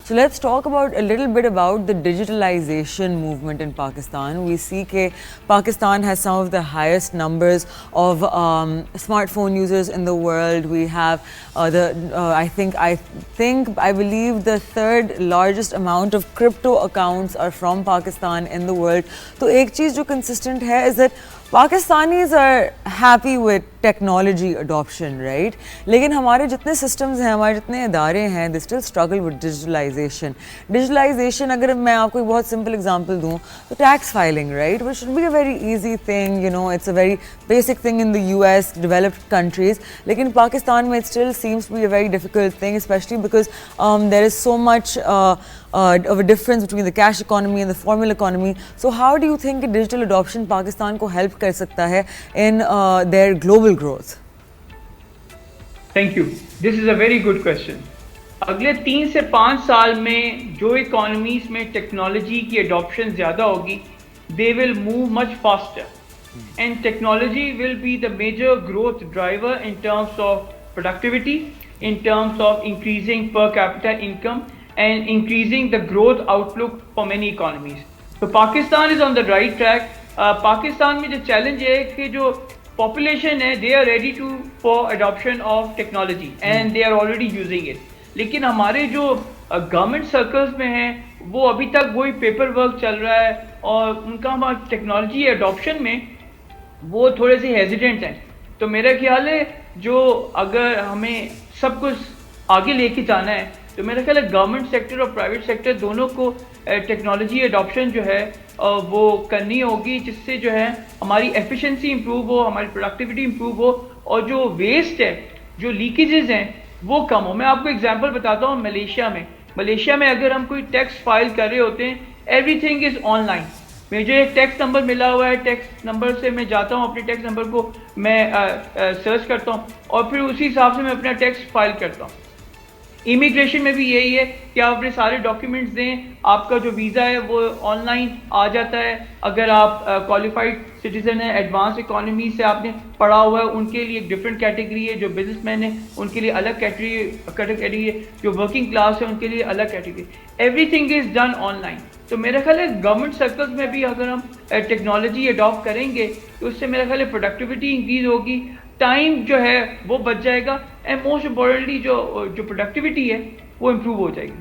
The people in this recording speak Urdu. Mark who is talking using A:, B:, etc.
A: So let's talk about a little bit about the digitalization movement in Pakistan. We see that Pakistan has some of the highest numbers of smartphone users in the world. We have I believe the third largest amount of crypto accounts are from Pakistan in the world. So ایک چیز جو consistent ہے is that Pakistanis are happy with technology adoption, right? لیکن ہمارے جتنے systems ہیں, ہمارے جتنے ادارے ہیں, they still struggle with digitalization. Digitalization, اگر میں آپ کو ایک بہت simple example دوں, تو tax filing, right? Which should be a very easy thing, you know, it's a very basic thing in the US, developed countries. لیکن پاکستان میں it still seems to be a very difficult thing, especially because there is so much of a difference between the cash economy and the formal economy. So how do you think digital adoption Pakistan کو help کر سکتا ہے in their global growth?
B: Thank you. This is a very good question. اگلے 3 سے 5 سال میں جو اکانومیز میں ٹیکنالوجی کی اڈاپشن زیادہ ہوگی, they will move much faster. And technology will be the major growth driver in terms of productivity, in terms of increasing per capita income, and increasing the growth outlook for many economies. So Pakistan is on the right track. Pakistan میں جو چیلنج ہے کہ جو population ہے, they are ready for adoption of technology and they are already using it. لیکن ہمارے جو گورنمنٹ سرکلز میں ہیں وہ ابھی تک وہی پیپر ورک چل رہا ہے, اور ان کا ہمارا ٹیکنالوجی اڈاپشن میں وہ تھوڑے سے ہیزیڈنٹ ہیں. تو میرا خیال ہے جو اگر ہمیں سب کچھ آگے لے کے جانا ہے تو میرا خیال ہے گورنمنٹ سیکٹر اور پرائیویٹ سیکٹر دونوں کو ٹیکنالوجی اڈاپشن جو ہے وہ کرنی ہوگی, جس سے جو ہے ہماری ایفیشنسی امپروو ہو, ہماری پروڈکٹیوٹی امپروو ہو, اور جو ویسٹ ہے, جو لیکیجز ہیں وہ کم ہو. میں آپ کو ایگزامپل بتاتا ہوں. ملیشیا میں اگر ہم کوئی ٹیکس فائل کر رہے ہوتے ہیں, every thing is on line. مجھے ایک ٹیکس نمبر ملا ہوا ہے, ٹیکس نمبر سے میں جاتا ہوں, اپنے ٹیکس نمبر کو میں سرچ کرتا ہوں, اور پھر اسی حساب سے میں اپنا ٹیکس فائل کرتا ہوں. امیگریشن میں بھی یہی ہے کہ آپ اپنے سارے ڈاکیومنٹس دیں, آپ کا جو ویزا ہے وہ آن لائن آ جاتا ہے. اگر آپ کوالیفائڈ سٹیزن ہیں, ایڈوانس اکانومی سے آپ نے پڑھا ہوا ہے, ان کے لیے ایک ڈفرینٹ کیٹیگری ہے. جو بزنس مین ہیں ان کے لیے الگ کیٹیگری ہے, جو ورکنگ کلاس ہے ان کے لیے الگ category. Every thing is done on line. تو میرا خیال ہے گورنمنٹ سرکلز میں بھی اگر ہم ٹیکنالوجی اڈاپٹ کریں گے تو اس سے میرا خیال ہے پروڈکٹیوٹی انکریز ہوگی, ٹائم جو ہے وہ بچ جائے گا, اینڈ موسٹ امپورٹنٹلی جو پروڈکٹیوٹی ہے وہ امپروو ہو جائے گی.